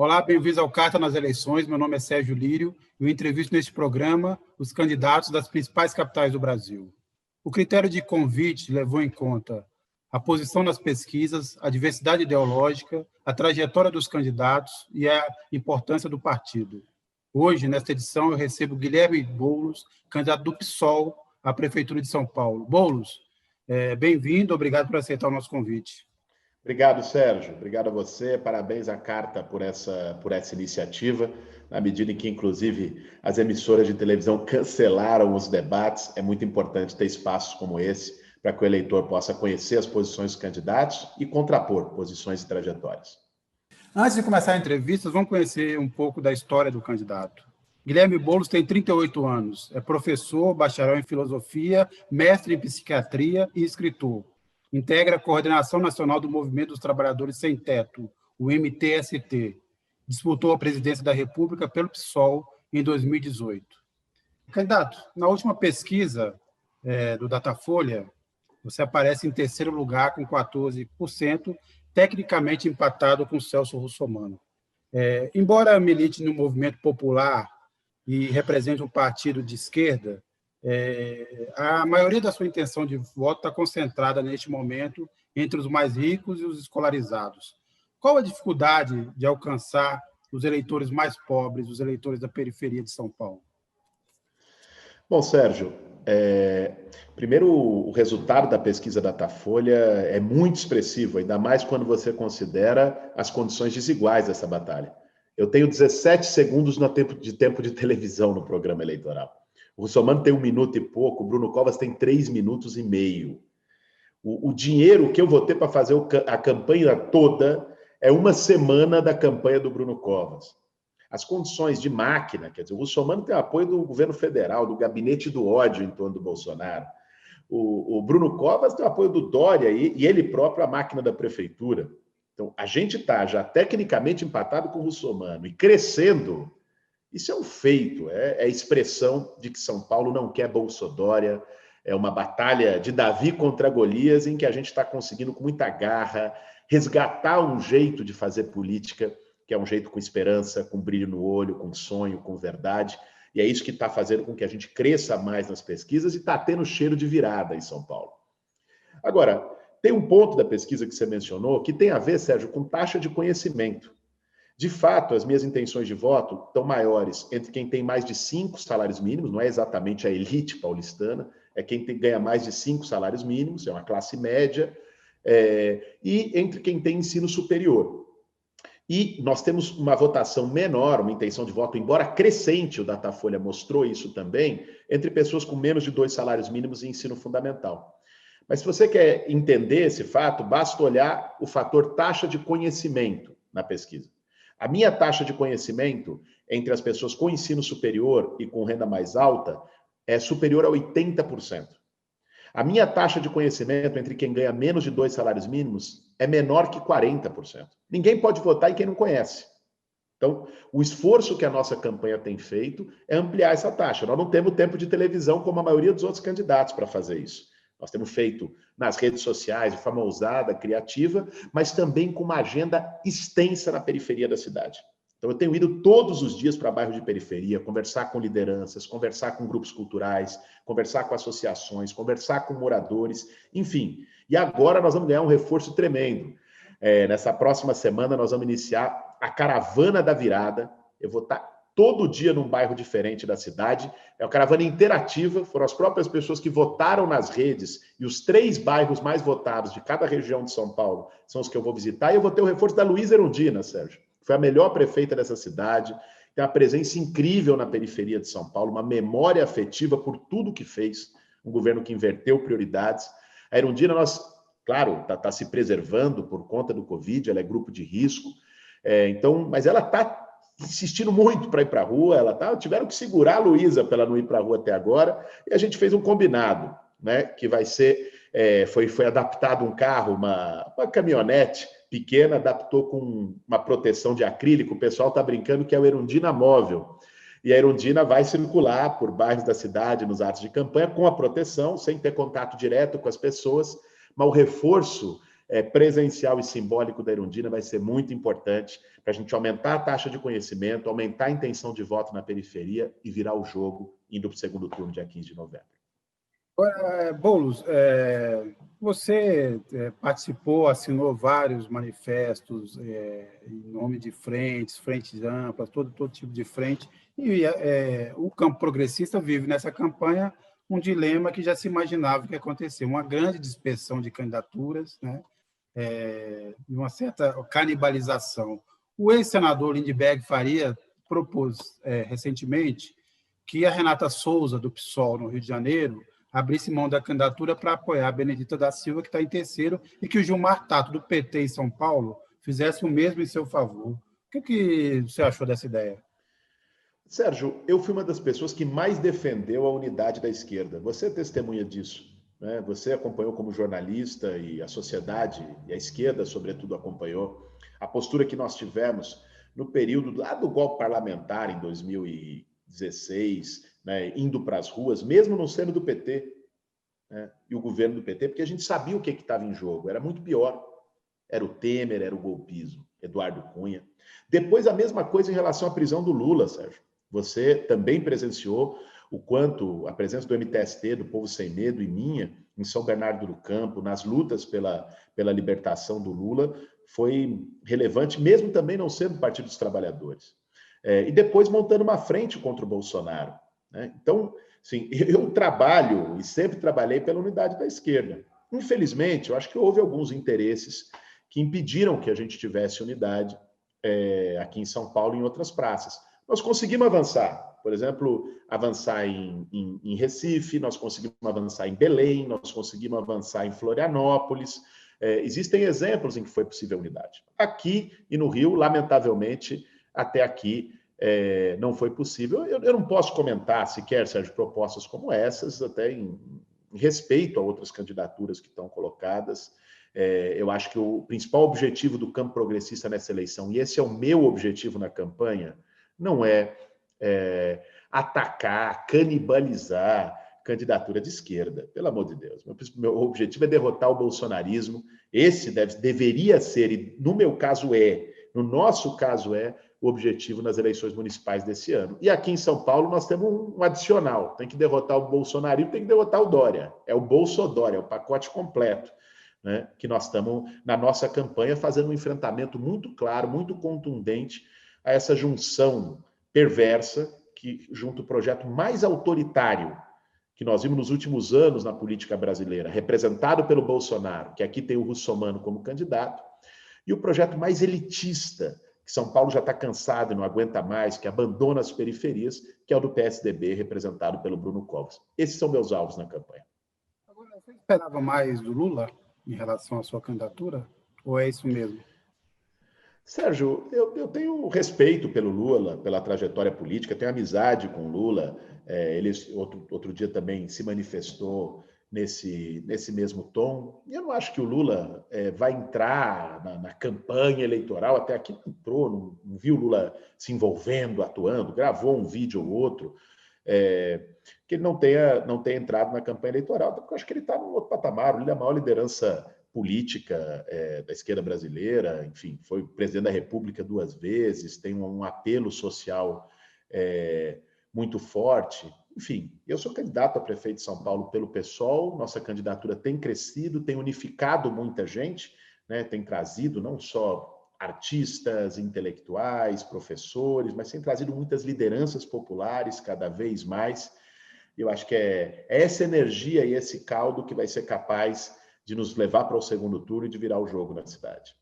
Olá, bem-vindos ao Carta nas Eleições. Meu nome é Sérgio Lírio e eu entrevisto neste programa os candidatos das principais capitais do Brasil. O critério de convite levou em conta a posição nas pesquisas, a diversidade ideológica, a trajetória dos candidatos e a importância do partido. Hoje, nesta edição, eu recebo Guilherme Boulos, candidato do PSOL à Prefeitura de São Paulo. Boulos, bem-vindo, obrigado por aceitar o nosso convite. Obrigado, Sérgio. Obrigado a você. Parabéns à Carta por essa iniciativa, na medida em que, inclusive, as emissoras de televisão cancelaram os debates. É muito importante ter espaços como esse para que o eleitor possa conhecer as posições dos candidatos e contrapor posições e trajetórias. Antes de começar a entrevista, vamos conhecer um pouco da história do candidato. Guilherme Boulos tem 38 anos, é professor, bacharel em filosofia, mestre em psiquiatria e escritor. Integra a Coordenação Nacional do Movimento dos Trabalhadores Sem Teto, o MTST. Disputou a presidência da República pelo PSOL em 2018. Candidato, na última pesquisa do Datafolha, você aparece em terceiro lugar com 14%, tecnicamente empatado com Celso Russomano. Embora milite no movimento popular e represente um partido de esquerda, a maioria da sua intenção de voto está concentrada neste momento entre os mais ricos e os escolarizados. Qual a dificuldade de alcançar os eleitores mais pobres, os eleitores da periferia de São Paulo? Bom, Sérgio, primeiro o resultado da pesquisa Datafolha é muito expressivo, ainda mais quando você considera as condições desiguais dessa batalha. Eu tenho 17 segundos de tempo de televisão no programa eleitoral. O Russomano tem 1 minuto e pouco, o Bruno Covas tem 3 minutos e meio. O dinheiro que eu vou ter para fazer a campanha toda é 1 semana da campanha do Bruno Covas. As condições de máquina, quer dizer, o Russomano tem o apoio do governo federal, do gabinete do ódio em torno do Bolsonaro. O Bruno Covas tem o apoio do Dória e ele próprio a máquina da prefeitura. Então, a gente está já tecnicamente empatado com o Russomano e crescendo. Isso é um feito, é expressão de que São Paulo não quer Bolsodória, é uma batalha de Davi contra Golias em que a gente está conseguindo com muita garra resgatar um jeito de fazer política, que é um jeito com esperança, com brilho no olho, com sonho, com verdade, e é isso que está fazendo com que a gente cresça mais nas pesquisas e está tendo cheiro de virada em São Paulo. Agora, tem um ponto da pesquisa que você mencionou que tem a ver, Sérgio, com taxa de conhecimento. De fato, as minhas intenções de voto estão maiores entre quem tem mais de 5 salários mínimos, não é exatamente a elite paulistana, é quem ganha mais de 5 salários mínimos, é uma classe média, e entre quem tem ensino superior. E nós temos uma votação menor, uma intenção de voto, embora crescente, o Datafolha mostrou isso também, entre pessoas com menos de 2 salários mínimos em ensino fundamental. Mas se você quer entender esse fato, basta olhar o fator taxa de conhecimento na pesquisa. A minha taxa de conhecimento entre as pessoas com ensino superior e com renda mais alta é superior a 80%. A minha taxa de conhecimento entre quem ganha menos de 2 salários mínimos é menor que 40%. Ninguém pode votar em quem não conhece. Então, o esforço que a nossa campanha tem feito é ampliar essa taxa. Nós não temos tempo de televisão como a maioria dos outros candidatos para fazer isso. Nós temos feito nas redes sociais de forma ousada, criativa, mas também com uma agenda extensa na periferia da cidade. Então, eu tenho ido todos os dias para bairro de periferia, conversar com lideranças, conversar com grupos culturais, conversar com associações, conversar com moradores, enfim. E agora nós vamos ganhar um reforço tremendo. Nessa próxima semana, nós vamos iniciar a Caravana da Virada. Eu vou estar todo dia num bairro diferente da cidade. É uma caravana interativa, foram as próprias pessoas que votaram nas redes, e os 3 bairros mais votados de cada região de São Paulo são os que eu vou visitar, e eu vou ter o reforço da Luísa Erundina, Sérgio, que foi a melhor prefeita dessa cidade, tem uma presença incrível na periferia de São Paulo, uma memória afetiva por tudo que fez, um governo que inverteu prioridades. A Erundina, claro, está se preservando por conta do Covid, ela é grupo de risco, mas ela está insistindo muito para ir para a rua, tiveram que segurar a Luísa para ela não ir para a rua até agora, e a gente fez um combinado, né, que vai ser, foi adaptado um carro, uma caminhonete pequena, adaptou com uma proteção de acrílico, o pessoal está brincando que é o Erundina Móvel, e a Erundina vai circular por bairros da cidade, nos atos de campanha, com a proteção, sem ter contato direto com as pessoas, mas o reforço presencial e simbólico da Erundina vai ser muito importante para a gente aumentar a taxa de conhecimento, aumentar a intenção de voto na periferia e virar o jogo indo para o segundo turno, dia 15 de novembro. Boulos, você participou, assinou vários manifestos em nome de frentes amplas, todo tipo de frente, e o campo progressista vive nessa campanha um dilema que já se imaginava que ia acontecer, uma grande dispersão de candidaturas, né, e uma certa canibalização. O ex-senador Lindbergh Faria propôs recentemente que a Renata Souza, do PSOL, no Rio de Janeiro, abrisse mão da candidatura para apoiar a Benedita da Silva, que está em terceiro, e que o Gilmar Tato, do PT em São Paulo, fizesse o mesmo em seu favor. O que você achou dessa ideia? Sérgio, eu fui uma das pessoas que mais defendeu a unidade da esquerda. Você é testemunha disso, né? Você acompanhou como jornalista e a sociedade, e a esquerda, sobretudo, acompanhou a postura que nós tivemos no período lá do golpe parlamentar, em 2016, né, indo para as ruas, mesmo no seno do PT, né, e o governo do PT, porque a gente sabia o que estava em jogo, era muito pior. Era o Temer, era o golpismo, Eduardo Cunha. Depois, a mesma coisa em relação à prisão do Lula, Sérgio. Você também presenciou o quanto a presença do MTST, do Povo Sem Medo, e minha, em São Bernardo do Campo, nas lutas pela libertação do Lula, foi relevante, mesmo também não sendo do Partido dos Trabalhadores. E depois montando uma frente contra o Bolsonaro, né? Então, sim, eu trabalho e sempre trabalhei pela unidade da esquerda. Infelizmente, eu acho que houve alguns interesses que impediram que a gente tivesse unidade aqui em São Paulo e em outras praças. Nós conseguimos avançar, por exemplo, avançar em Recife, nós conseguimos avançar em Belém, nós conseguimos avançar em Florianópolis. Existem exemplos em que foi possível unidade. Aqui e no Rio, lamentavelmente, até aqui não foi possível. Eu não posso comentar sequer, Sérgio, propostas como essas, até em respeito a outras candidaturas que estão colocadas. Eu acho que o principal objetivo do campo progressista nessa eleição, e esse é o meu objetivo na campanha, não é atacar, canibalizar candidatura de esquerda, pelo amor de Deus. Meu objetivo é derrotar o bolsonarismo. Esse deveria ser, e no meu caso no nosso caso o objetivo nas eleições municipais desse ano. E aqui em São Paulo nós temos um adicional, tem que derrotar o bolsonarismo, tem que derrotar o Dória. É o Bolsodória, é o pacote completo, né, que nós estamos, na nossa campanha, fazendo um enfrentamento muito claro, muito contundente a essa junção perversa que junta o projeto mais autoritário que nós vimos nos últimos anos na política brasileira, representado pelo Bolsonaro, que aqui tem o Russomano como candidato, e o projeto mais elitista, que São Paulo já está cansado e não aguenta mais, que abandona as periferias, que é o do PSDB, representado pelo Bruno Covas. Esses são meus alvos na campanha. Agora, você esperava mais do Lula em relação à sua candidatura? Ou é isso mesmo? Sérgio, eu tenho respeito pelo Lula, pela trajetória política, tenho amizade com o Lula. Ele outro dia também se manifestou nesse mesmo tom. E eu não acho que o Lula vai entrar na campanha eleitoral, até aqui não entrou, não viu o Lula se envolvendo, atuando, gravou um vídeo ou outro, que ele não tenha entrado na campanha eleitoral, porque eu acho que ele está num outro patamar. Ele é a maior liderança política da esquerda brasileira, enfim, foi presidente da República 2 vezes, tem um apelo social muito forte. Enfim, eu sou candidato a prefeito de São Paulo pelo PSOL, nossa candidatura tem crescido, tem unificado muita gente, né? Tem trazido não só artistas, intelectuais, professores, mas tem trazido muitas lideranças populares cada vez mais. Eu acho que é essa energia e esse caldo que vai ser capaz de nos levar para o segundo turno e de virar o jogo na cidade.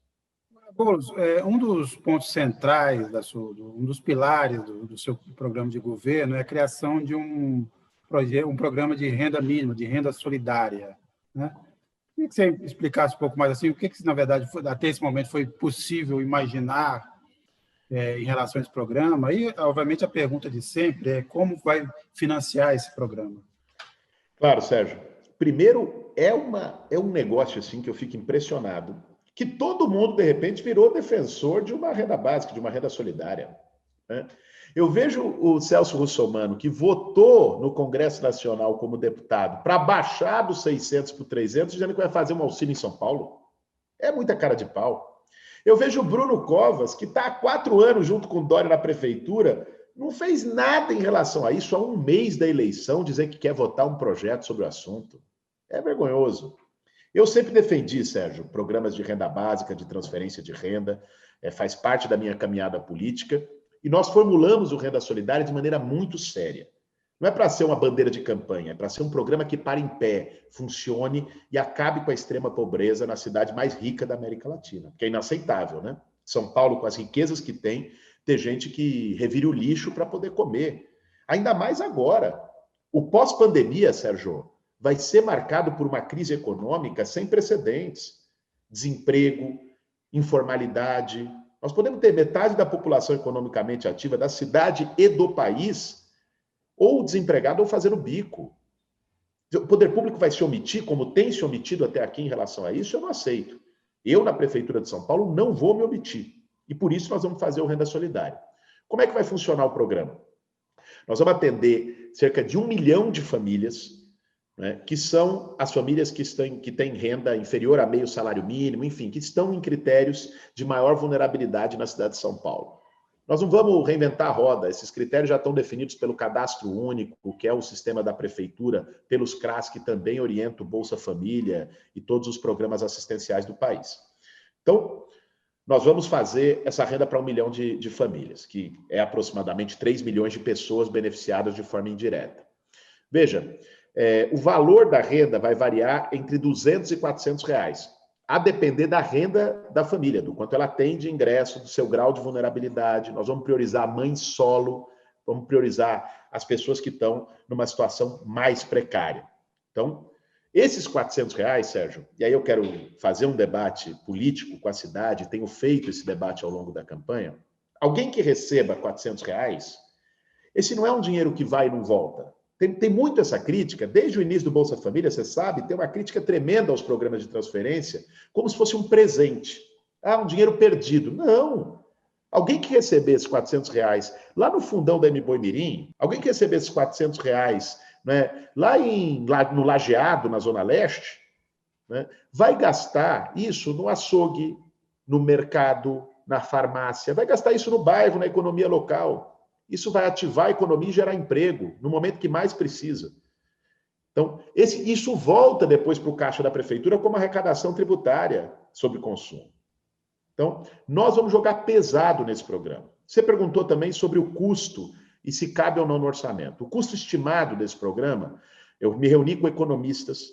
Boulos, um dos pontos centrais, um dos pilares do seu programa de governo é a criação de um programa de renda mínima, de renda solidária, né? Queria que você explicasse um pouco mais assim, o que na verdade, até esse momento, foi possível imaginar em relação a esse programa. E, obviamente, a pergunta de sempre é como vai financiar esse programa? Claro, Sérgio. Primeiro, é um negócio assim que eu fico impressionado, que todo mundo, de repente, virou defensor de uma renda básica, de uma renda solidária, né? Eu vejo o Celso Russomano, que votou no Congresso Nacional como deputado para baixar dos 600 para 300, dizendo que vai fazer um auxílio em São Paulo. É muita cara de pau. Eu vejo o Bruno Covas, que está há 4 anos junto com o Dória na prefeitura, não fez nada em relação a isso há 1 mês da eleição, dizer que quer votar um projeto sobre o assunto. É vergonhoso. Eu sempre defendi, Sérgio, programas de renda básica, de transferência de renda, faz parte da minha caminhada política, e nós formulamos o Renda Solidária de maneira muito séria. Não é para ser uma bandeira de campanha, é para ser um programa que pare em pé, funcione e acabe com a extrema pobreza na cidade mais rica da América Latina, que é inaceitável, né? São Paulo, com as riquezas que tem, ter gente que revire o lixo para poder comer. Ainda mais agora. O pós-pandemia, Sérgio, vai ser marcado por uma crise econômica sem precedentes. Desemprego, informalidade. Nós podemos ter metade da população economicamente ativa da cidade e do país ou desempregado ou fazendo bico. O poder público vai se omitir, como tem se omitido até aqui em relação a isso, eu não aceito. Eu, na Prefeitura de São Paulo, não vou me omitir. E por isso nós vamos fazer o Renda Solidária. Como é que vai funcionar o programa? Nós vamos atender cerca de 1 milhão de famílias, né, que são as famílias que têm renda inferior a meio salário mínimo, enfim, que estão em critérios de maior vulnerabilidade na cidade de São Paulo. Nós não vamos reinventar a roda, esses critérios já estão definidos pelo Cadastro Único, que é o sistema da prefeitura, pelos CRAS, que também orienta o Bolsa Família e todos os programas assistenciais do país. Então, nós vamos fazer essa renda para 1 milhão de famílias, que é aproximadamente 3 milhões de pessoas beneficiadas de forma indireta. Veja, o valor da renda vai variar entre R$200 e R$400, a depender da renda da família, do quanto ela tem de ingresso, do seu grau de vulnerabilidade. Nós vamos priorizar a mãe solo, vamos priorizar as pessoas que estão numa situação mais precária. Então, esses R$400, Sérgio, e aí eu quero fazer um debate político com a cidade, tenho feito esse debate ao longo da campanha. Alguém que receba R$400, esse não é um dinheiro que vai e não volta. Tem muito essa crítica, desde o início do Bolsa Família, você sabe, tem uma crítica tremenda aos programas de transferência, como se fosse um presente. Um dinheiro perdido. Não. Alguém que receber esses R$400 lá no fundão da MBoi Mirim, alguém que receber esses R$400, né, lá no Lajeado, na Zona Leste, né, vai gastar isso no açougue, no mercado, na farmácia, vai gastar isso no bairro, na economia local. Isso vai ativar a economia e gerar emprego no momento que mais precisa. Então, isso volta depois para o caixa da prefeitura como arrecadação tributária sobre consumo. Então, nós vamos jogar pesado nesse programa. Você perguntou também sobre o custo e se cabe ou não no orçamento. O custo estimado desse programa, eu me reuni com economistas,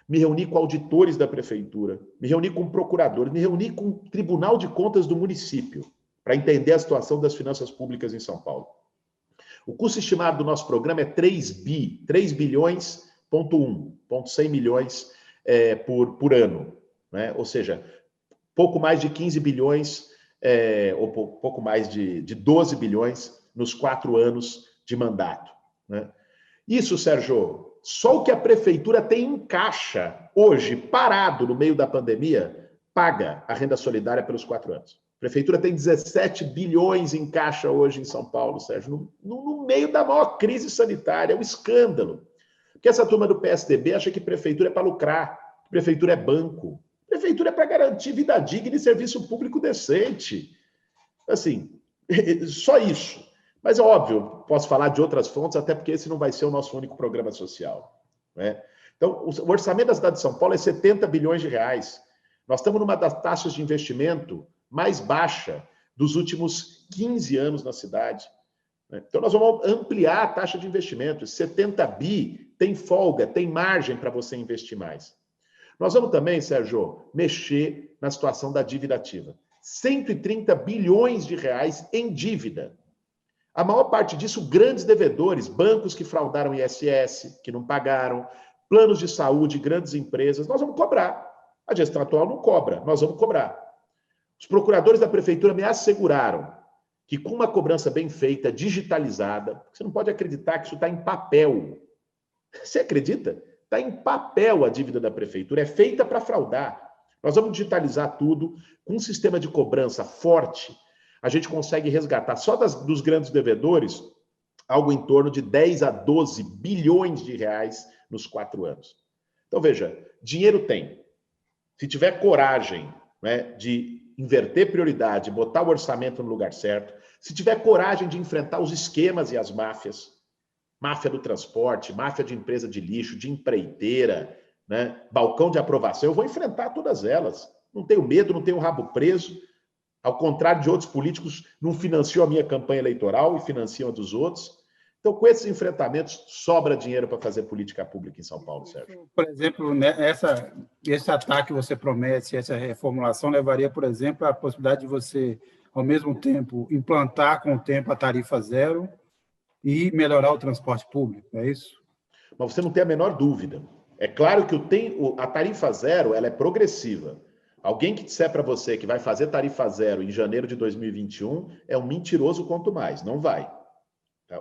me reuni com auditores da prefeitura, me reuni com procuradores, me reuni com o Tribunal de Contas do município, para entender a situação das finanças públicas em São Paulo. O custo estimado do nosso programa é 3 bilhões, 100 milhões por ano, né? Ou seja, pouco mais de 15 bilhões, ou pouco mais de 12 bilhões nos 4 anos de mandato, né? Isso, Sérgio, só o que a prefeitura tem em caixa hoje, parado no meio da pandemia, paga a renda solidária pelos 4 anos. A prefeitura tem 17 bilhões em caixa hoje em São Paulo, Sérgio, no meio da maior crise sanitária. É um escândalo. Porque essa turma do PSDB acha que prefeitura é para lucrar, prefeitura é banco. Prefeitura é para garantir vida digna e serviço público decente. Assim, só isso. Mas é óbvio, posso falar de outras fontes, até porque esse não vai ser o nosso único programa social, né? Então, o orçamento da cidade de São Paulo é 70 bilhões de reais. Nós estamos numa das taxas de investimento mais baixa dos últimos 15 anos na cidade. Então, nós vamos ampliar a taxa de investimento. 70 bi tem folga, tem margem para você investir mais. Nós vamos também, Sérgio, mexer na situação da dívida ativa. 130 bilhões de reais em dívida. A maior parte disso, grandes devedores, bancos que fraudaram ISS, que não pagaram, planos de saúde, grandes empresas. Nós vamos cobrar. A gestão atual não cobra, nós vamos cobrar. Os procuradores da prefeitura me asseguraram que com uma cobrança bem feita, digitalizada, você não pode acreditar que isso está em papel. Você acredita? Está em papel a dívida da prefeitura, é feita para fraudar. Nós vamos digitalizar tudo, com um sistema de cobrança forte, a gente consegue resgatar só dos grandes devedores algo em torno de 10 a 12 bilhões de reais nos 4 anos. Então, veja, dinheiro tem. Se tiver coragem né, de inverter prioridade, botar o orçamento no lugar certo, se tiver coragem de enfrentar os esquemas e as máfias, máfia do transporte, máfia de empresa de lixo, de empreiteira, né, balcão de aprovação, eu vou enfrentar todas elas. Não tenho medo, não tenho rabo preso. Ao contrário de outros políticos, não financiam a minha campanha eleitoral e financiam a dos outros. Então, com esses enfrentamentos, sobra dinheiro para fazer política pública em São Paulo, Sérgio. Por exemplo, né, esse ataque que você promete, essa reformulação, levaria, por exemplo, à possibilidade de você, ao mesmo tempo, implantar com o tempo a tarifa zero e melhorar o transporte público, é isso? Mas você não tem a menor dúvida. É claro que a tarifa zero ela é progressiva. Alguém que disser para você que vai fazer tarifa zero em janeiro de 2021 é um mentiroso quanto mais, não vai.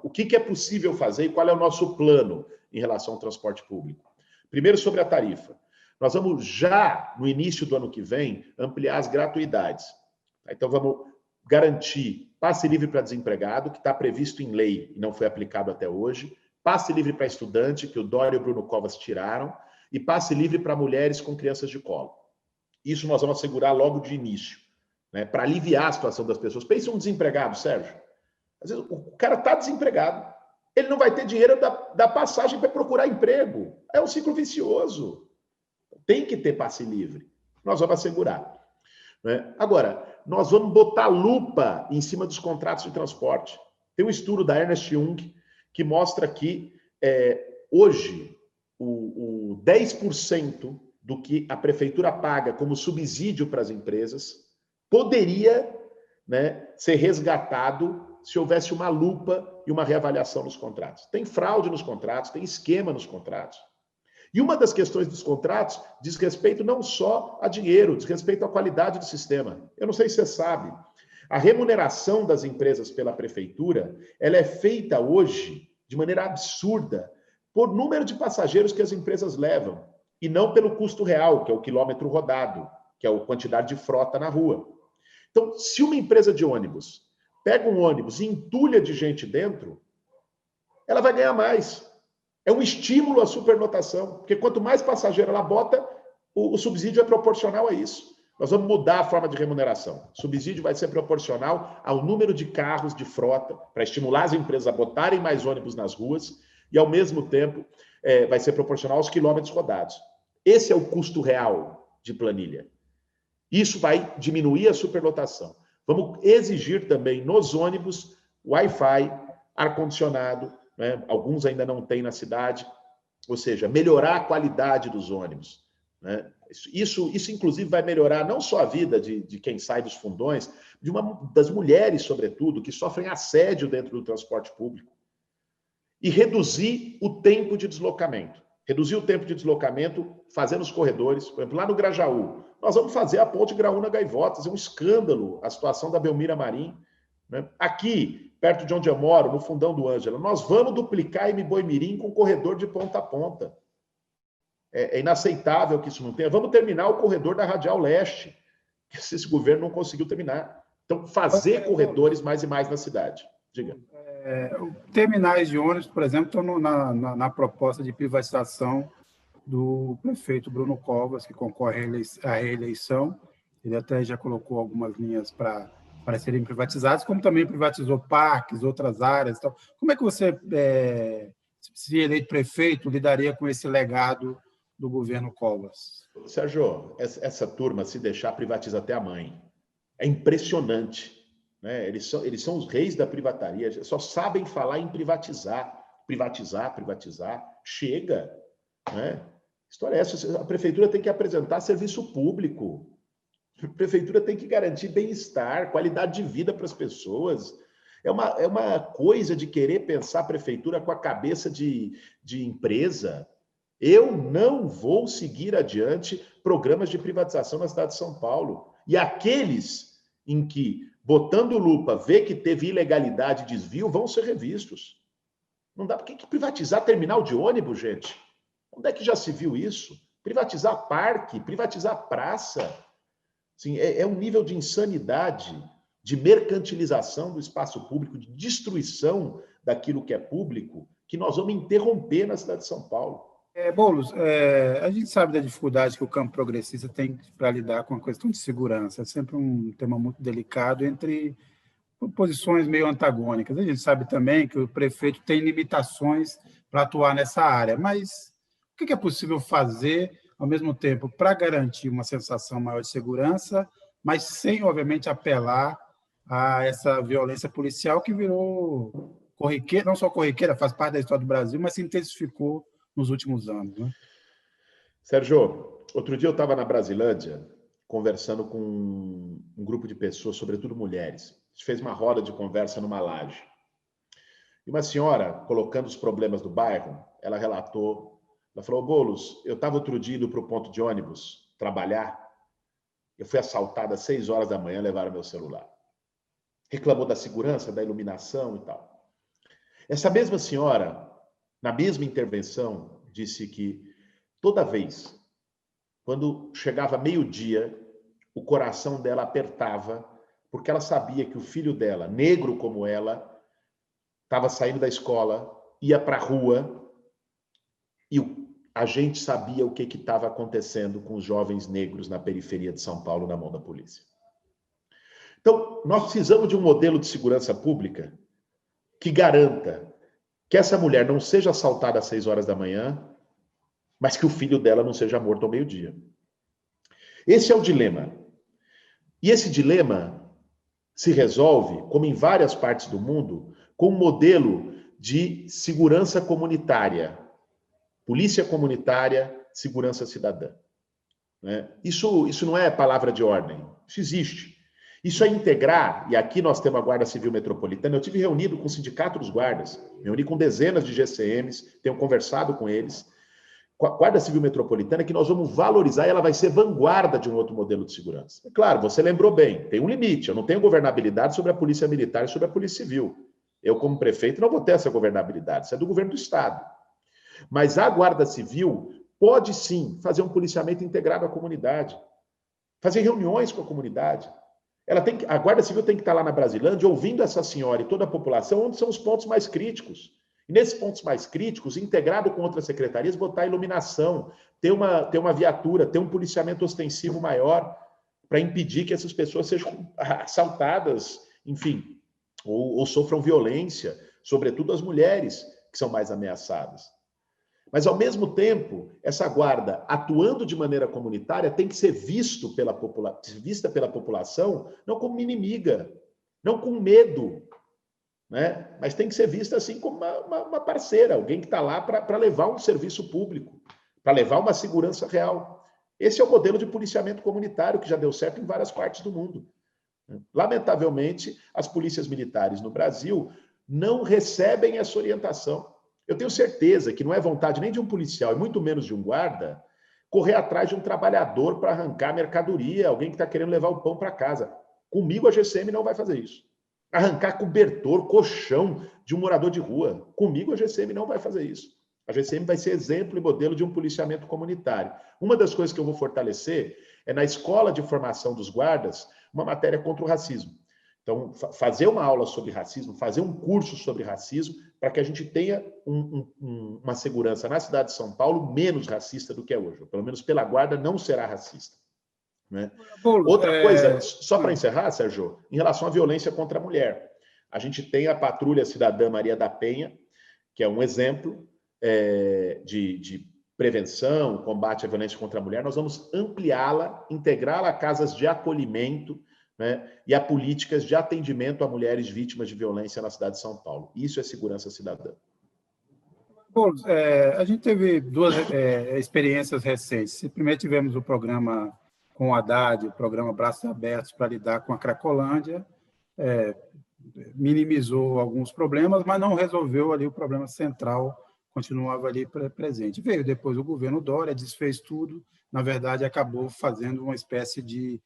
O que é possível fazer e qual é o nosso plano em relação ao transporte público? Primeiro, sobre a tarifa. Nós vamos já, no início do ano que vem, ampliar as gratuidades. Então, vamos garantir passe livre para desempregado, que está previsto em lei e não foi aplicado até hoje, passe livre para estudante, que o Dória e o Bruno Covas tiraram, e passe livre para mulheres com crianças de colo. Isso nós vamos assegurar logo de início, né, para aliviar a situação das pessoas. Pense um desempregado, Sérgio. Às vezes o cara está desempregado, ele não vai ter dinheiro da passagem para procurar emprego. É um ciclo vicioso. Tem que ter passe livre. Nós vamos assegurar. Né? Agora, nós vamos botar lupa em cima dos contratos de transporte. Tem um estudo da Ernst Young que mostra que hoje o 10% do que a prefeitura paga como subsídio para as empresas poderia, né, ser resgatado se houvesse uma lupa e uma reavaliação nos contratos. Tem fraude nos contratos, tem esquema nos contratos. E uma das questões dos contratos diz respeito não só a dinheiro, diz respeito à qualidade do sistema. Eu não sei se você sabe, a remuneração das empresas pela prefeitura, ela é feita hoje de maneira absurda por número de passageiros que as empresas levam e não pelo custo real, que é o quilômetro rodado, que é a quantidade de frota na rua. Então, se uma empresa de ônibus pega um ônibus e entulha de gente dentro, ela vai ganhar mais. É um estímulo à superlotação, porque quanto mais passageiro ela bota, o subsídio é proporcional a isso. Nós vamos mudar a forma de remuneração. O subsídio vai ser proporcional ao número de carros de frota, para estimular as empresas a botarem mais ônibus nas ruas, e, ao mesmo tempo, vai ser proporcional aos quilômetros rodados. Esse é o custo real de planilha. Isso vai diminuir a superlotação. Vamos exigir também nos ônibus Wi-Fi, ar-condicionado, né? Alguns ainda não tem na cidade, ou seja, melhorar a qualidade dos ônibus, né? Isso inclusive, vai melhorar não só a vida de quem sai dos fundões, das mulheres, sobretudo, que sofrem assédio dentro do transporte público. E reduzir o tempo de deslocamento. Reduzir o tempo de deslocamento fazendo os corredores. Por exemplo, lá no Grajaú, nós vamos fazer a ponte Graúna-Gaivotas. É um escândalo a situação da Belmira Marim. Né? Aqui, perto de onde eu moro, no fundão do Ângela, nós vamos duplicar Imboimirim com corredor de ponta a ponta. É inaceitável que isso não tenha. Vamos terminar o corredor da Radial Leste, que esse governo não conseguiu terminar. Então, fazer corredores mais e mais na cidade. Diga. Terminais de ônibus, por exemplo, estão na proposta de privatização do prefeito Bruno Covas, que concorre à reeleição. Ele até já colocou algumas linhas para serem privatizadas, como também privatizou parques, outras áreas. Então, como é que você, se eleito prefeito, lidaria com esse legado do governo Covas? Sérgio, essa turma, se deixar, privatiza até a mãe. É impressionante. Né? Eles são os reis da privataria, só sabem falar em privatizar. Chega. Né? História é essa. A prefeitura tem que apresentar serviço público. A prefeitura tem que garantir bem-estar, qualidade de vida para as pessoas. É uma coisa de querer pensar a prefeitura com a cabeça de empresa. Eu não vou seguir adiante programas de privatização na cidade de São Paulo. E aqueles em que, botando lupa, vê que teve ilegalidade e desvio, vão ser revistos. Não dá. Por que privatizar terminal de ônibus, gente? Onde é que já se viu isso? Privatizar parque, privatizar praça. Assim, é um nível de insanidade, de mercantilização do espaço público, de destruição daquilo que é público, que nós vamos interromper na cidade de São Paulo. Boulos, a gente sabe da dificuldade que o campo progressista tem para lidar com a questão de segurança. É sempre um tema muito delicado entre posições meio antagônicas. A gente sabe também que o prefeito tem limitações para atuar nessa área, mas o que é possível fazer, ao mesmo tempo, para garantir uma sensação maior de segurança, mas sem, obviamente, apelar a essa violência policial que virou corriqueira, não só corriqueira, faz parte da história do Brasil, mas se intensificou nos últimos anos, né? Sérgio, outro dia eu estava na Brasilândia conversando com um grupo de pessoas, sobretudo mulheres. A gente fez uma roda de conversa numa laje. E uma senhora, colocando os problemas do bairro, ela relatou, ela falou, Boulos, eu estava outro dia indo para o ponto de ônibus trabalhar, eu fui assaltada às 6 horas da manhã, levaram meu celular. Reclamou da segurança, da iluminação e tal. Essa mesma senhora, na mesma intervenção, disse que toda vez, quando chegava meio-dia, o coração dela apertava, porque ela sabia que o filho dela, negro como ela, estava saindo da escola, ia para a rua, e a gente sabia o que estava acontecendo com os jovens negros na periferia de São Paulo, na mão da polícia. Então, nós precisamos de um modelo de segurança pública que garanta que essa mulher não seja assaltada às 6 horas da manhã, mas que o filho dela não seja morto ao meio-dia. Esse é o dilema. E esse dilema se resolve, como em várias partes do mundo, com um modelo de segurança comunitária. Polícia comunitária, segurança cidadã. Isso não é palavra de ordem, isso existe. Isso é integrar, e aqui nós temos a Guarda Civil Metropolitana, eu tive reunido com o Sindicato dos Guardas, me reuni com dezenas de GCMs, tenho conversado com eles, com a Guarda Civil Metropolitana, que nós vamos valorizar e ela vai ser vanguarda de um outro modelo de segurança. É claro, você lembrou bem, tem um limite, eu não tenho governabilidade sobre a Polícia Militar e sobre a Polícia Civil. Eu, como prefeito, não vou ter essa governabilidade, isso é do governo do Estado. Mas a Guarda Civil pode sim fazer um policiamento integrado à comunidade, fazer reuniões com a comunidade. A Guarda Civil tem que estar lá na Brasilândia ouvindo essa senhora e toda a população onde são os pontos mais críticos. E nesses pontos mais críticos, integrado com outras secretarias, botar iluminação, ter uma viatura, ter um policiamento ostensivo maior para impedir que essas pessoas sejam assaltadas, enfim, ou sofram violência, sobretudo as mulheres que são mais ameaçadas. Mas, ao mesmo tempo, essa guarda, atuando de maneira comunitária, tem que ser vista pela população não como inimiga, não com medo, né? Mas tem que ser vista assim como uma parceira, alguém que está lá para levar um serviço público, para levar uma segurança real. Esse é o modelo de policiamento comunitário que já deu certo em várias partes do mundo. Lamentavelmente, as polícias militares no Brasil não recebem essa orientação. Eu tenho certeza que não é vontade nem de um policial, e muito menos de um guarda, correr atrás de um trabalhador para arrancar mercadoria, alguém que está querendo levar o pão para casa. Comigo, a GCM não vai fazer isso. Arrancar cobertor, colchão de um morador de rua. Comigo, a GCM não vai fazer isso. A GCM vai ser exemplo e modelo de um policiamento comunitário. Uma das coisas que eu vou fortalecer é, na escola de formação dos guardas, uma matéria contra o racismo. Então, fazer uma aula sobre racismo, fazer um curso sobre racismo, para que a gente tenha uma segurança na cidade de São Paulo menos racista do que é hoje. Pelo menos pela guarda não será racista. Né? Outra coisa, só para encerrar, Sérgio, em relação à violência contra a mulher. A gente tem a Patrulha Cidadã Maria da Penha, que é um exemplo de prevenção, combate à violência contra a mulher. Nós vamos ampliá-la, integrá-la a casas de acolhimento, né, e a políticas de atendimento a mulheres vítimas de violência na cidade de São Paulo. Isso é segurança cidadã. Bom, a gente teve duas experiências recentes. Primeiro tivemos o programa com o Haddad, o programa Braços Abertos para lidar com a Cracolândia, minimizou alguns problemas, mas não resolveu ali o problema central, continuava ali presente. Veio depois o governo Dória, desfez tudo, na verdade acabou fazendo uma espécie de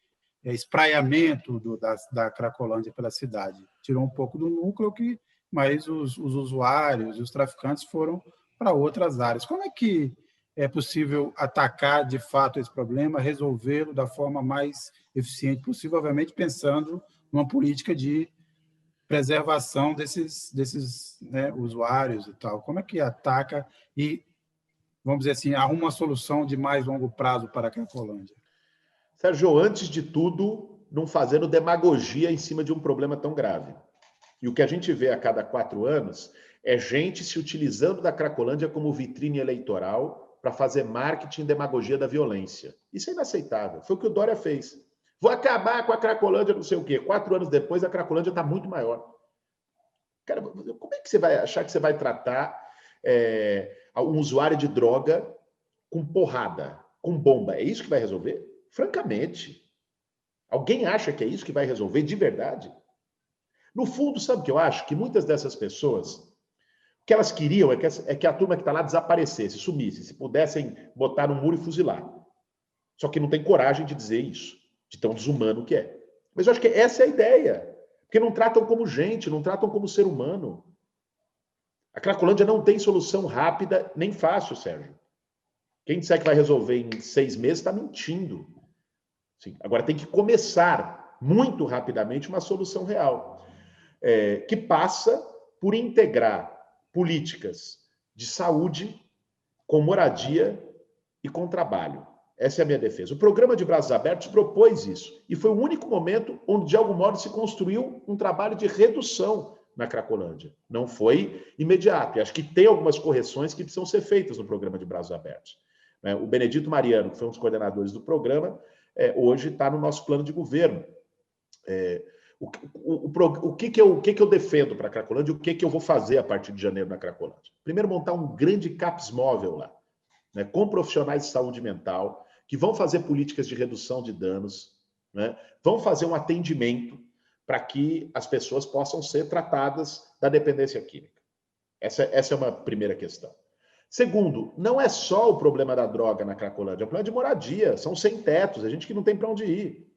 espraiamento da Cracolândia pela cidade. Tirou um pouco do núcleo, mas os usuários e os traficantes foram para outras áreas. Como é que é possível atacar, de fato, esse problema, resolvê-lo da forma mais eficiente possível, obviamente pensando numa política de preservação desses usuários e tal? Como é que ataca e, vamos dizer assim, arruma uma solução de mais longo prazo para a Cracolândia? Sérgio, antes de tudo, não fazendo demagogia em cima de um problema tão grave. E o que a gente vê a cada 4 anos é gente se utilizando da Cracolândia como vitrine eleitoral para fazer marketing e demagogia da violência. Isso é inaceitável. Foi o que o Dória fez. Vou acabar com a Cracolândia, não sei o quê. 4 anos depois, a Cracolândia está muito maior. Cara, como é que você vai achar que você vai tratar um usuário de droga com porrada, com bomba? É isso que vai resolver? Francamente. Alguém acha que é isso que vai resolver de verdade? No fundo, sabe o que eu acho? Que muitas dessas pessoas, o que elas queriam é que a turma que está lá desaparecesse, sumisse, se pudessem botar no muro e fuzilar. Só que não tem coragem de dizer isso, de tão desumano que é. Mas eu acho que essa é a ideia. Porque não tratam como gente, não tratam como ser humano. A Cracolândia não tem solução rápida nem fácil, Sérgio. Quem disser que vai resolver em 6 meses está mentindo. Sim. Agora tem que começar muito rapidamente uma solução real, que passa por integrar políticas de saúde com moradia e com trabalho. Essa é a minha defesa. O programa de Braços Abertos propôs isso. E foi o único momento onde, de algum modo, se construiu um trabalho de redução na Cracolândia. Não foi imediato. E acho que tem algumas correções que precisam ser feitas no programa de Braços Abertos. O Benedito Mariano, que foi um dos coordenadores do programa, hoje está no nosso plano de governo. O que eu defendo para a Cracolândia e o que eu vou fazer a partir de janeiro na Cracolândia? Primeiro, montar um grande CAPS móvel lá, com profissionais de saúde mental, que vão fazer políticas de redução de danos, vão fazer um atendimento para que as pessoas possam ser tratadas da dependência química. Essa é uma primeira questão. Segundo, não é só o problema da droga na Cracolândia, é o problema de moradia, são sem tetos, é gente que não tem para onde ir.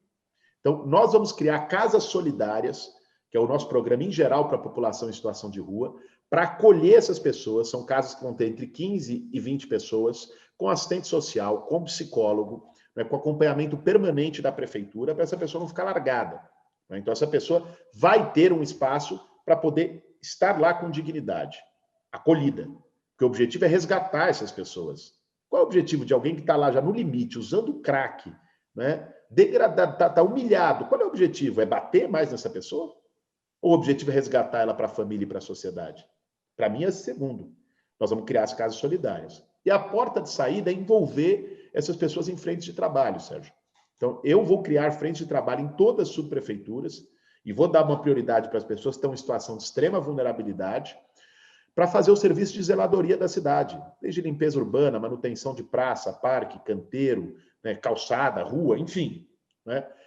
Então, nós vamos criar casas solidárias, que é o nosso programa em geral para a população em situação de rua, para acolher essas pessoas. São casas que vão ter entre 15 e 20 pessoas, com assistente social, com psicólogo, com acompanhamento permanente da prefeitura, para essa pessoa não ficar largada. Então, essa pessoa vai ter um espaço para poder estar lá com dignidade, acolhida. Porque o objetivo é resgatar essas pessoas. Qual é o objetivo de alguém que está lá já no limite, usando crack, degradado, está humilhado? Qual é o objetivo? É bater mais nessa pessoa? Ou o objetivo é resgatar ela para a família e para a sociedade? Para mim é o segundo. Nós vamos criar as casas solidárias. E a porta de saída é envolver essas pessoas em frentes de trabalho, Sérgio. Então, eu vou criar frentes de trabalho em todas as subprefeituras e vou dar uma prioridade para as pessoas que estão em situação de extrema vulnerabilidade para fazer o serviço de zeladoria da cidade, desde limpeza urbana, manutenção de praça, parque, canteiro, calçada, rua, enfim.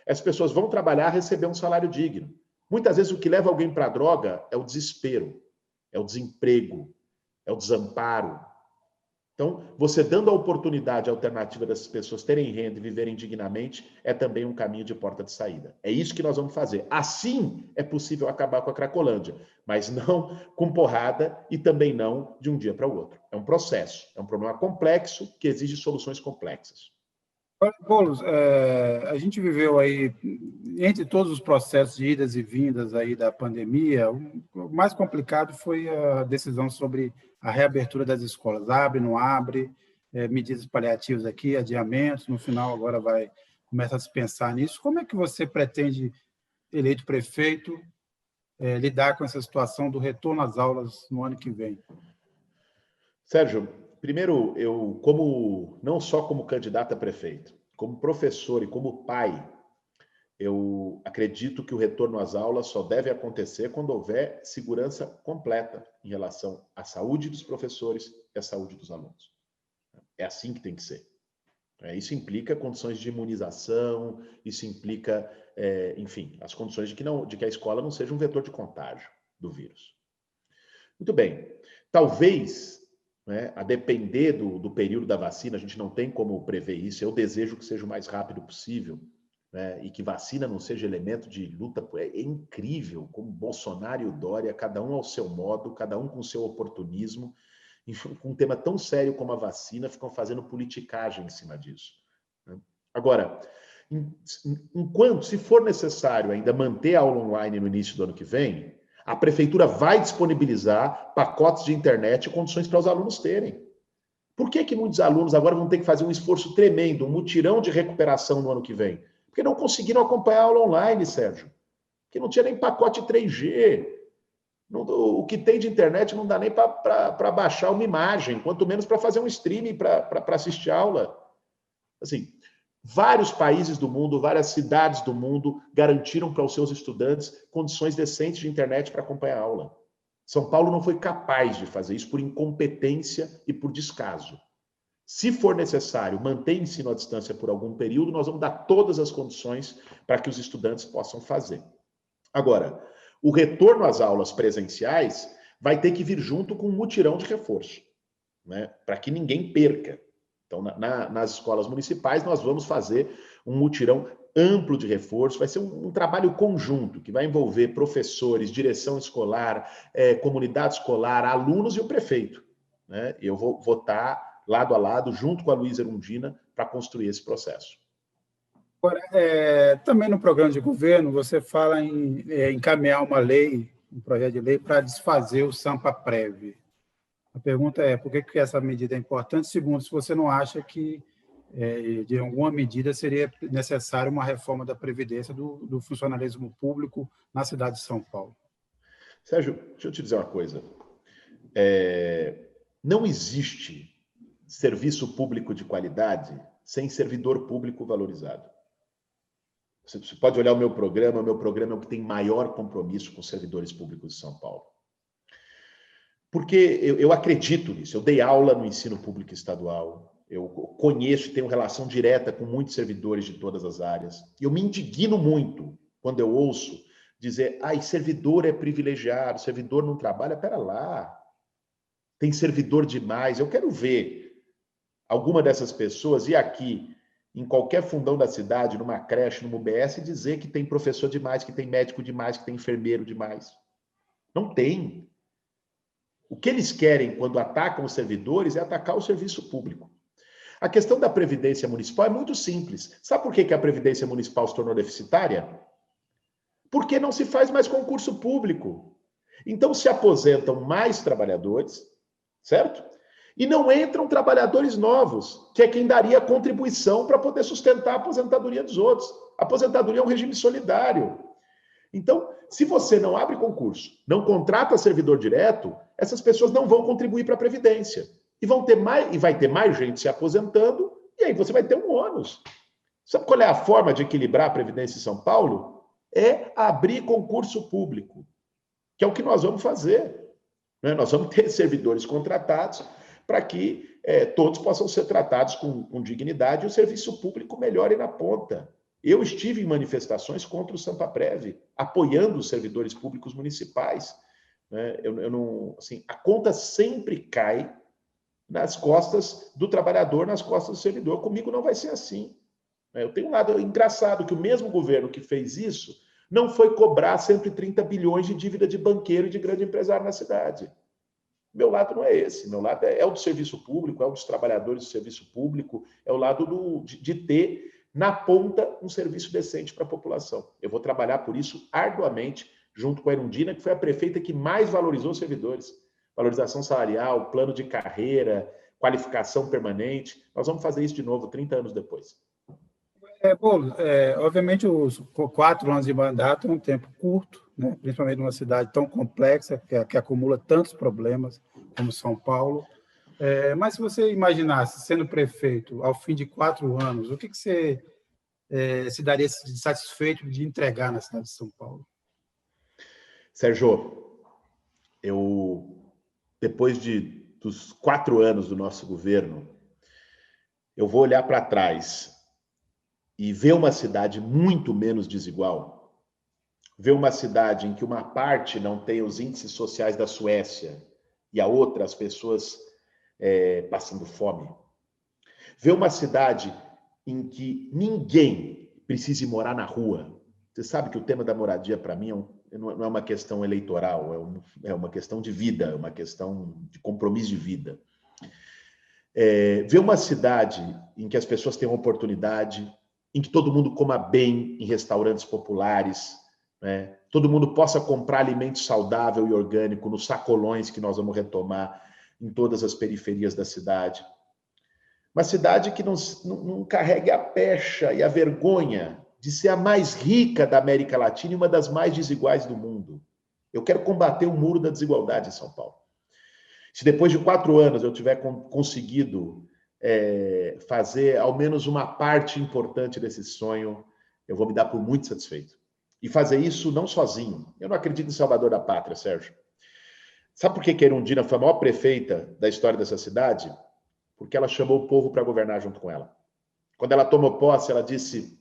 As pessoas vão trabalhar, receber um salário digno. Muitas vezes o que leva alguém para a droga é o desespero, é o desemprego, é o desamparo. Então, você dando a oportunidade, a alternativa dessas pessoas terem renda e viverem dignamente, é também um caminho de porta de saída. É isso que nós vamos fazer. Assim é possível acabar com a Cracolândia, mas não com porrada e também não de um dia para o outro. É um processo, é um problema complexo que exige soluções complexas. Boulos, a gente viveu aí, entre todos os processos de idas e vindas aí da pandemia, o mais complicado foi a decisão sobre a reabertura das escolas. Abre, não abre, medidas paliativas aqui, adiamentos, no final agora começa a se pensar nisso. Como é que você pretende, eleito prefeito, lidar com essa situação do retorno às aulas no ano que vem? Sérgio, primeiro, eu, não só como candidato a prefeito, como professor e como pai, eu acredito que o retorno às aulas só deve acontecer quando houver segurança completa em relação à saúde dos professores e à saúde dos alunos. É assim que tem que ser. Isso implica condições de imunização, isso implica, enfim, as condições de que a escola não seja um vetor de contágio do vírus. Muito bem. Talvez, a depender do período da vacina, a gente não tem como prever isso. Eu desejo que seja o mais rápido possível, e que vacina não seja elemento de luta. É incrível como Bolsonaro e o Dória, cada um ao seu modo, cada um com o seu oportunismo, com um tema tão sério como a vacina, ficam fazendo politicagem em cima disso. Agora, enquanto, se for necessário ainda manter a aula online no início do ano que vem, a prefeitura vai disponibilizar pacotes de internet e condições para os alunos terem. Por que muitos alunos agora vão ter que fazer um esforço tremendo, um mutirão de recuperação no ano que vem? Porque não conseguiram acompanhar a aula online, Sérgio. Porque não tinha nem pacote 3G. O que tem de internet não dá nem para baixar uma imagem, quanto menos para fazer um streaming para assistir aula. Assim, vários países do mundo, várias cidades do mundo garantiram para os seus estudantes condições decentes de internet para acompanhar a aula. São Paulo não foi capaz de fazer isso por incompetência e por descaso. Se for necessário manter ensino à distância por algum período, nós vamos dar todas as condições para que os estudantes possam fazer. Agora, o retorno às aulas presenciais vai ter que vir junto com um mutirão de reforço, né? Para que ninguém perca. Então, nas escolas municipais, nós vamos fazer um mutirão amplo de reforço, vai ser um trabalho conjunto, que vai envolver professores, direção escolar, comunidade escolar, alunos e o prefeito, né? Eu vou estar lado a lado, junto com a Luísa Erundina, para construir esse processo. Agora, também no programa de governo, você fala em encaminhar uma lei, um projeto de lei, para desfazer o Sampaprev. A pergunta é, por que essa medida é importante? Segundo, se você não acha que, de alguma medida, seria necessária uma reforma da Previdência do funcionalismo público na cidade de São Paulo. Sérgio, deixa eu te dizer uma coisa. Não existe serviço público de qualidade sem servidor público valorizado. Você pode olhar o meu programa é o que tem maior compromisso com os servidores públicos de São Paulo. Porque eu acredito nisso, eu dei aula no ensino público estadual, eu conheço e tenho relação direta com muitos servidores de todas as áreas. E eu me indigno muito quando eu ouço dizer, servidor é privilegiado, servidor não trabalha. Pera lá, tem servidor demais. Eu quero ver alguma dessas pessoas ir aqui em qualquer fundão da cidade, numa creche, numa UBS, e dizer que tem professor demais, que tem médico demais, que tem enfermeiro demais. Não tem. O que eles querem quando atacam os servidores é atacar o serviço público. A questão da Previdência Municipal é muito simples. Sabe por que a Previdência Municipal se tornou deficitária? Porque não se faz mais concurso público. Então se aposentam mais trabalhadores, certo? E não entram trabalhadores novos, que é quem daria a contribuição para poder sustentar a aposentadoria dos outros. A aposentadoria é um regime solidário. Então, se você não abre concurso, não contrata servidor direto, essas pessoas não vão contribuir para a Previdência. E vai ter mais gente se aposentando, e aí você vai ter um ônus. Sabe qual é a forma de equilibrar a Previdência em São Paulo? É abrir concurso público, que é o que nós vamos fazer. Né? Nós vamos ter servidores contratados para que todos possam ser tratados com dignidade e o serviço público melhore na ponta. Eu estive em manifestações contra o Sampaprev, apoiando os servidores públicos municipais. Né? A conta sempre cai nas costas do trabalhador, nas costas do servidor. Comigo não vai ser assim. Eu tenho um lado engraçado, que o mesmo governo que fez isso não foi cobrar 130 bilhões de dívida de banqueiro e de grande empresário na cidade. Meu lado não é esse. Meu lado é o do serviço público, é o dos trabalhadores do serviço público, é o lado de ter na ponta um serviço decente para a população. Eu vou trabalhar por isso arduamente, junto com a Erundina, que foi a prefeita que mais valorizou os servidores. Valorização salarial, plano de carreira, qualificação permanente. Nós vamos fazer isso de novo 30 anos depois. Obviamente, os 4 anos de mandato é um tempo curto, né? Principalmente numa cidade tão complexa, que acumula tantos problemas como São Paulo. Mas se você imaginasse, sendo prefeito, ao fim de 4 anos, o que você se daria satisfeito de entregar na cidade de São Paulo? Sérgio, depois dos 4 anos do nosso governo, eu vou olhar para trás e ver uma cidade muito menos desigual, ver uma cidade em que uma parte não tem os índices sociais da Suécia e a outra, as pessoas passando fome, ver uma cidade em que ninguém precise morar na rua. Você sabe que o tema da moradia, para mim, não é uma questão eleitoral, é uma questão de vida, é uma questão de compromisso de vida. Ver uma cidade em que as pessoas tenham oportunidade, em que todo mundo coma bem em restaurantes populares, né? Todo mundo possa comprar alimento saudável e orgânico nos sacolões que nós vamos retomar em todas as periferias da cidade. Uma cidade que não carregue a pecha e a vergonha de ser a mais rica da América Latina e uma das mais desiguais do mundo. Eu quero combater o muro da desigualdade em São Paulo. Se depois de 4 anos eu tiver conseguido fazer ao menos uma parte importante desse sonho, eu vou me dar por muito satisfeito. E fazer isso não sozinho. Eu não acredito em Salvador da Pátria, Sérgio. Sabe por que a Erundina foi a maior prefeita da história dessa cidade? Porque ela chamou o povo para governar junto com ela. Quando ela tomou posse, ela disse: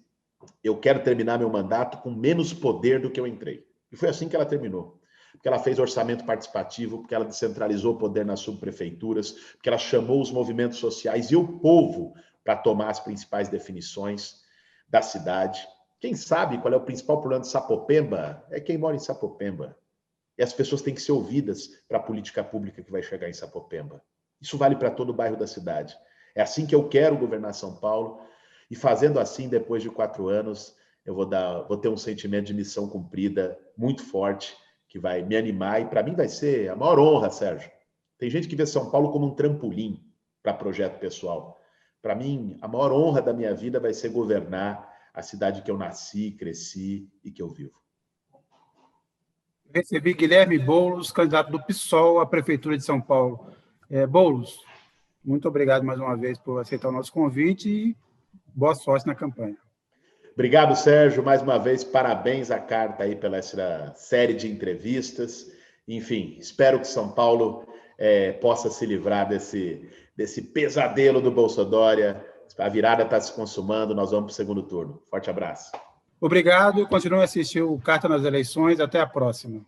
eu quero terminar meu mandato com menos poder do que eu entrei. E foi assim que ela terminou. Porque ela fez orçamento participativo, porque ela descentralizou o poder nas subprefeituras, porque ela chamou os movimentos sociais e o povo para tomar as principais definições da cidade. Quem sabe qual é o principal problema de Sapopemba? É quem mora em Sapopemba. E as pessoas têm que ser ouvidas para a política pública que vai chegar em Sapopemba. Isso vale para todo o bairro da cidade. É assim que eu quero governar São Paulo. E fazendo assim, depois de 4 anos, eu vou ter um sentimento de missão cumprida muito forte, que vai me animar. E para mim vai ser a maior honra, Sérgio. Tem gente que vê São Paulo como um trampolim para projeto pessoal. Para mim, a maior honra da minha vida vai ser governar a cidade que eu nasci, cresci e que eu vivo. Recebi Guilherme Boulos, candidato do PSOL à Prefeitura de São Paulo. Boulos, muito obrigado mais uma vez por aceitar o nosso convite e boa sorte na campanha. Obrigado, Sérgio. Mais uma vez, parabéns à Carta aí pela essa série de entrevistas. Enfim, espero que São Paulo possa se livrar desse pesadelo do Bolsonaro. A virada está se consumando, nós vamos para o segundo turno. Forte abraço. Obrigado, continue a assistir o Carta nas Eleições. Até a próxima.